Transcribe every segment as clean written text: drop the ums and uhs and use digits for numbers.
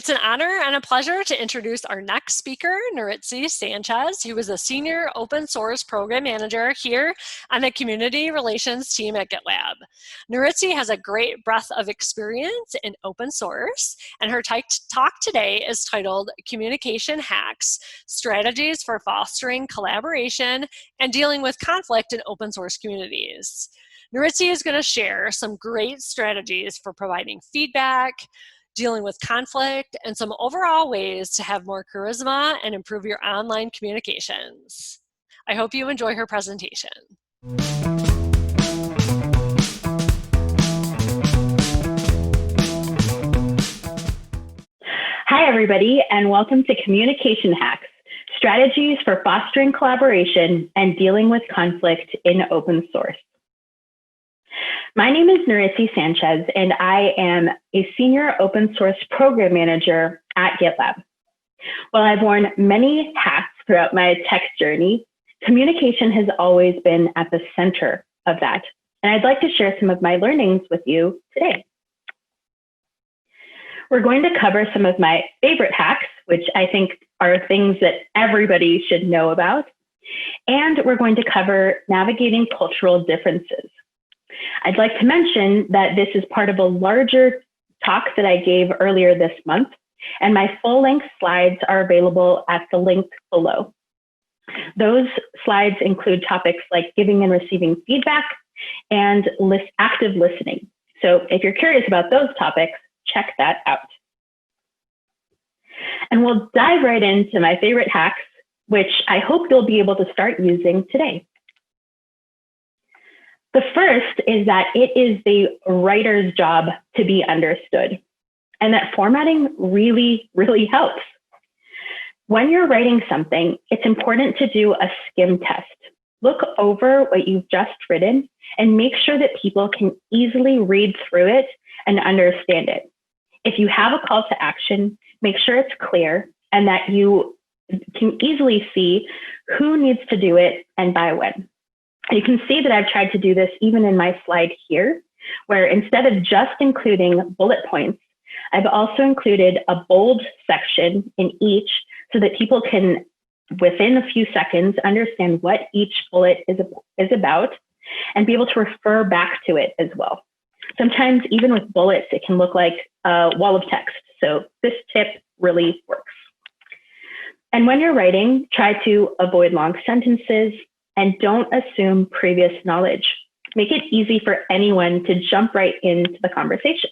It's an honor and a pleasure to introduce our next speaker, Nuritzi Sanchez, who is a senior open source program manager here on the community relations team at GitLab. Nuritzi has a great breadth of experience in open source, and her talk today is titled Communication Hacks, Strategies for Fostering Collaboration and Dealing with Conflict in Open Source Communities. Nuritzi is going to share some great strategies for providing feedback, dealing with conflict, and some overall ways to have more charisma and improve your online communications. I hope you enjoy her presentation. Hi, everybody, and welcome to Communication Hacks, Strategies for Fostering Collaboration and Dealing with Conflict in Open Source. My name is Nuritzi Sanchez, and I am a senior open source program manager at GitLab. While I've worn many hats throughout my tech journey, communication has always been at the center of that. And I'd like to share some of my learnings with you today. We're going to cover some of my favorite hacks, which I think are things that everybody should know about. And we're going to cover navigating cultural differences. I'd like to mention that this is part of a larger talk that I gave earlier this month, and my full-length slides are available at the link below. Those slides include topics like giving and receiving feedback and active listening. So if you're curious about those topics, check that out. And we'll dive right into my favorite hacks, which I hope you'll be able to start using today. The first is that it is the writer's job to be understood, and that formatting really, really helps. When you're writing something, it's important to do a skim test. Look over what you've just written and make sure that people can easily read through it and understand it. If you have a call to action, make sure it's clear and that you can easily see who needs to do it and by when. You can see that I've tried to do this even in my slide here, where instead of just including bullet points, I've also included a bold section in each so that people can, within a few seconds, understand what each bullet is about and be able to refer back to it as well. Sometimes even with bullets, it can look like a wall of text. So this tip really works. And when you're writing, try to avoid long sentences, and don't assume previous knowledge. Make it easy for anyone to jump right into the conversation.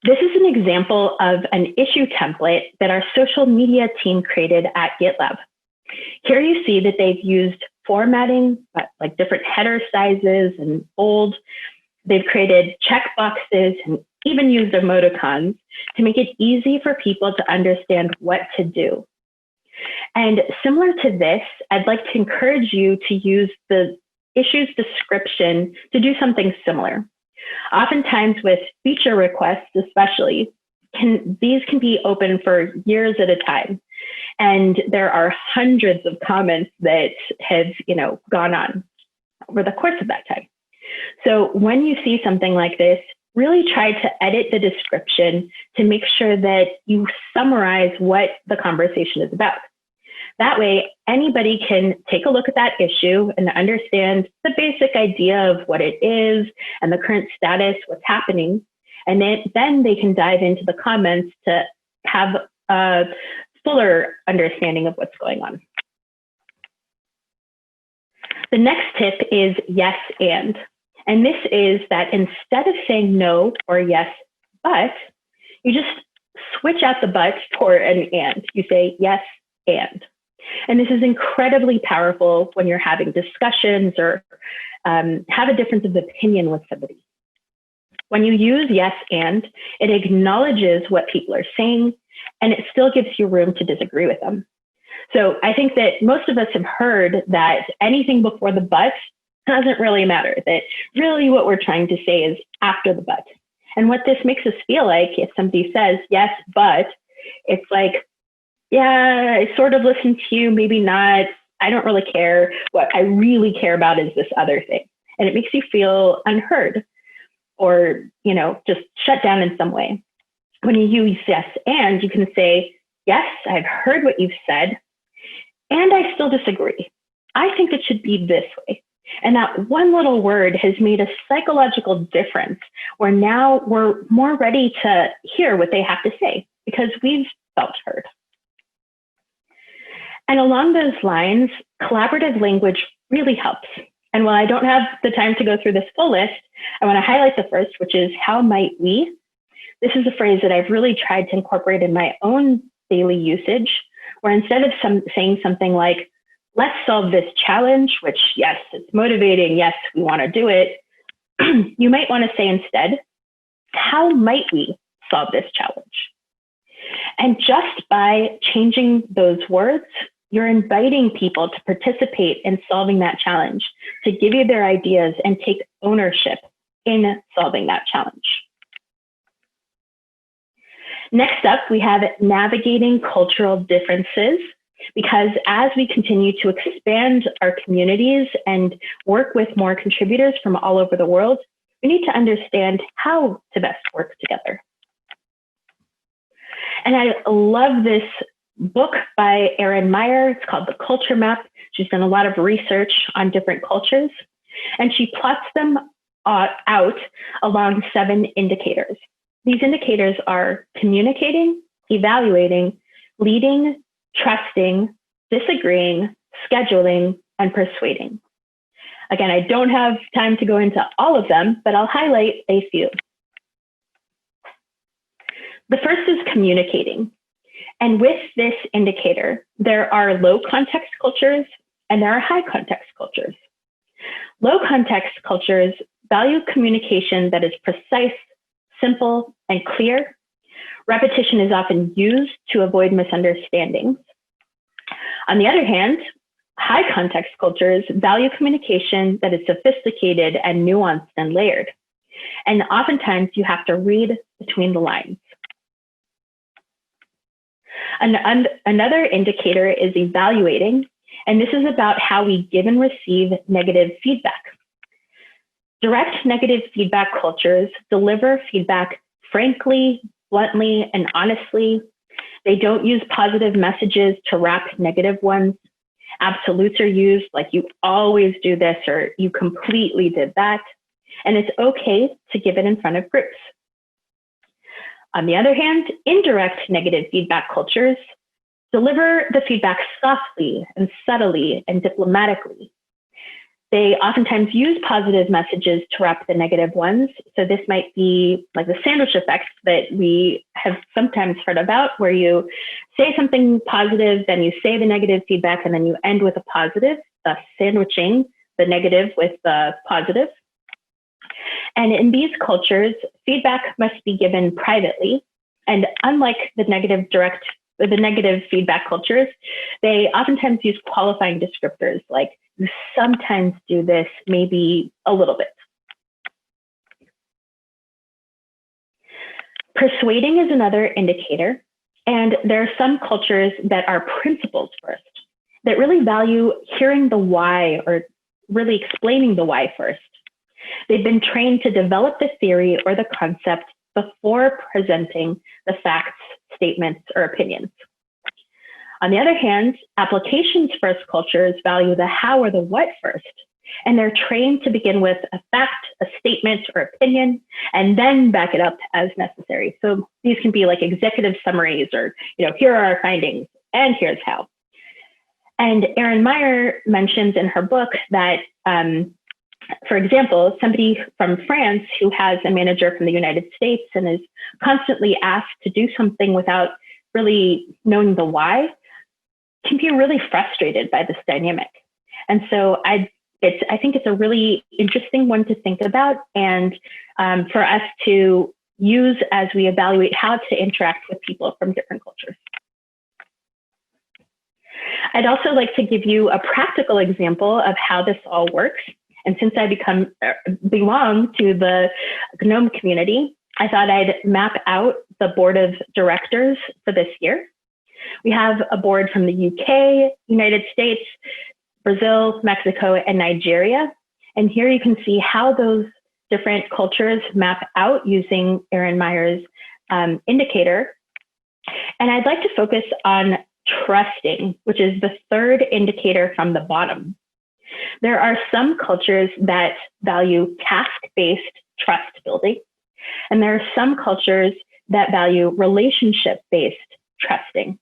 This is an example of an issue template that our social media team created at GitLab. Here you see that they've used formatting, like different header sizes and bold. They've created checkboxes and even used emoticons to make it easy for people to understand what to do. And similar to this, I'd like to encourage you to use the issue's description to do something similar. Oftentimes with feature requests especially, these can be open for years at a time. And there are hundreds of comments that have gone on over the course of that time. So when you see something like this, really try to edit the description to make sure that you summarize what the conversation is about. That way, anybody can take a look at that issue and understand the basic idea of what it is and the current status, what's happening. And then they can dive into the comments to have a fuller understanding of what's going on. The next tip is yes, and. And this is that instead of saying no or yes, but, you just switch out the but for an and. You say yes, and. And this is incredibly powerful when you're having discussions or have a difference of opinion with somebody. When you use yes, and, it acknowledges what people are saying, and it still gives you room to disagree with them. So I think that most of us have heard that anything before the but doesn't really matter, that really what we're trying to say is after the but. And what this makes us feel like, if somebody says, yes, but, it's like, yeah, I sort of listened to you, maybe not, I don't really care. What I really care about is this other thing. And it makes you feel unheard or, just shut down in some way. When you use yes and, you can say, yes, I've heard what you've said, and I still disagree. I think it should be this way. And that one little word has made a psychological difference where now we're more ready to hear what they have to say because we've felt heard. And along those lines, collaborative language really helps. And while I don't have the time to go through this full list, I want to highlight the first, which is how might we? This is a phrase that I've really tried to incorporate in my own daily usage, where instead of saying something like, let's solve this challenge, which yes, it's motivating, yes, we want to do it, you might want to say instead, how might we solve this challenge? And just by changing those words, you're inviting people to participate in solving that challenge, to give you their ideas and take ownership in solving that challenge. Next up, we have navigating cultural differences, because as we continue to expand our communities and work with more contributors from all over the world, we need to understand how to best work together. And I love this book by Erin Meyer. It's called The Culture Map. She's done a lot of research on different cultures, and she plots them out along 7 indicators. These indicators are communicating, evaluating, leading, trusting, disagreeing, scheduling, and persuading. Again, I don't have time to go into all of them, but I'll highlight a few. The first is communicating. And with this indicator, there are low context cultures and there are high context cultures. Low context cultures value communication that is precise, simple, and clear. Repetition is often used to avoid misunderstandings. On the other hand, high context cultures value communication that is sophisticated and nuanced and layered. And oftentimes you have to read between the lines. Another indicator is evaluating, and this is about how we give and receive negative feedback. Direct negative feedback cultures deliver feedback frankly, bluntly, and honestly. They don't use positive messages to wrap negative ones. Absolutes are used, like you always do this or you completely did that. And it's okay to give it in front of groups. On the other hand, indirect negative feedback cultures deliver the feedback softly and subtly and diplomatically. They oftentimes use positive messages to wrap the negative ones. So this might be like the sandwich effect that we have sometimes heard about, where you say something positive, then you say the negative feedback, and then you end with a positive, thus sandwiching the negative with the positive. And in these cultures, feedback must be given privately. And unlike the negative feedback cultures, they oftentimes use qualifying descriptors like you sometimes do this, maybe a little bit. Persuading is another indicator. And there are some cultures that are principles first, that really value hearing the why or really explaining the why first. They've been trained to develop the theory or the concept before presenting the facts, statements, or opinions. On the other hand, applications first cultures value the how or the what first, and they're trained to begin with a fact, a statement, or opinion, and then back it up as necessary. So these can be like executive summaries or, here are our findings, and here's how. And Erin Meyer mentions in her book that, for example, somebody from France who has a manager from the United States and is constantly asked to do something without really knowing the why can be really frustrated by this dynamic. And so I think it's a really interesting one to think about and for us to use as we evaluate how to interact with people from different cultures. I'd also like to give you a practical example of how this all works. And since I belong to the GNOME community, I thought I'd map out the board of directors for this year. We have a board from the UK, United States, Brazil, Mexico, and Nigeria. And here you can see how those different cultures map out using Erin Meyer's indicator. And I'd like to focus on trusting, which is the third indicator from the bottom. There are some cultures that value task-based trust building, and there are some cultures that value relationship-based trusting.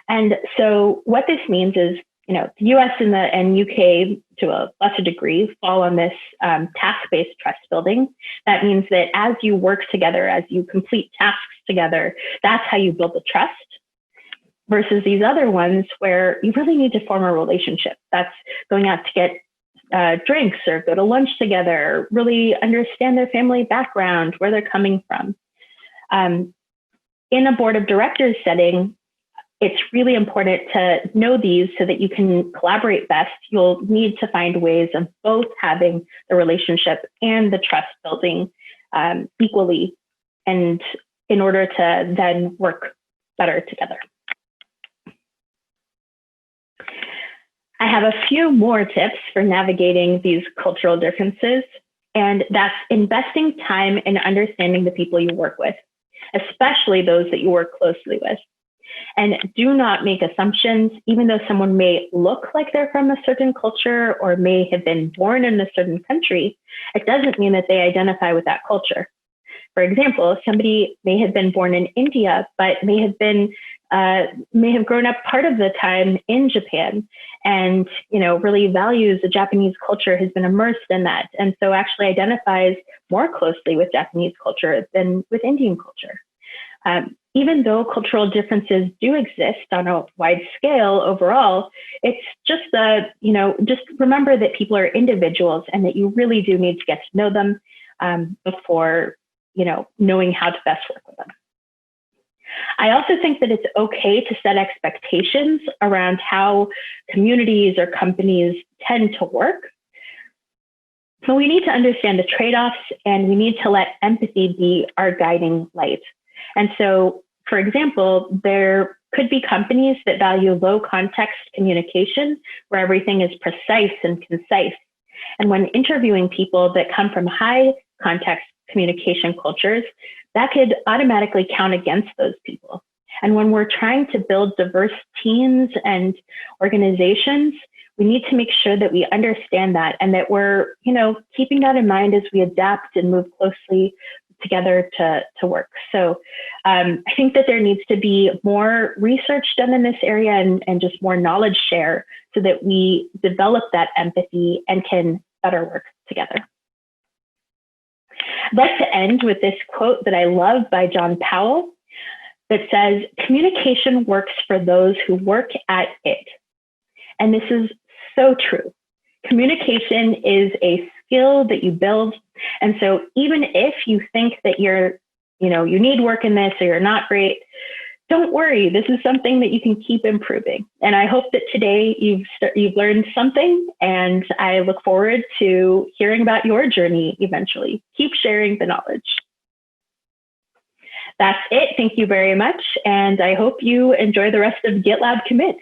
And so what this means is, the US and UK, to a lesser degree, fall on this task-based trust building. That means that as you work together, as you complete tasks together, that's how you build the trust. Versus these other ones where you really need to form a relationship. That's going out to get drinks or go to lunch together, really understand their family background, where they're coming from. In a board of directors setting, it's really important to know these so that you can collaborate best. You'll need to find ways of both having the relationship and the trust building equally, and in order to then work better together. I have a few more tips for navigating these cultural differences, and that's investing time in understanding the people you work with, especially those that you work closely with. And do not make assumptions, even though someone may look like they're from a certain culture or may have been born in a certain country, it doesn't mean that they identify with that culture. For example, somebody may have been born in India, but may have grown up part of the time in Japan, and really values the Japanese culture, has been immersed in that, and so actually identifies more closely with Japanese culture than with Indian culture. Even though cultural differences do exist on a wide scale overall, it's just just remember that people are individuals and that you really do need to get to know them before knowing how to best work with them. I also think that it's okay to set expectations around how communities or companies tend to work. So we need to understand the trade-offs, and we need to let empathy be our guiding light. And so, for example, there could be companies that value low context communication where everything is precise and concise. And when interviewing people that come from high context communication cultures, that could automatically count against those people. And when we're trying to build diverse teams and organizations, we need to make sure that we understand that, and that we're, keeping that in mind as we adapt and move closely together to work. So I think that there needs to be more research done in this area and just more knowledge share so that we develop that empathy and can better work together. I'd like to end with this quote that I love by John Powell that says, "Communication works for those who work at it." And this is so true. Communication is a skill that you build. And so even if you think that you need work in this or you're not great, don't worry. This is something that you can keep improving. And I hope that today you've learned something, and I look forward to hearing about your journey eventually. Keep sharing the knowledge. That's it. Thank you very much. And I hope you enjoy the rest of GitLab Commit.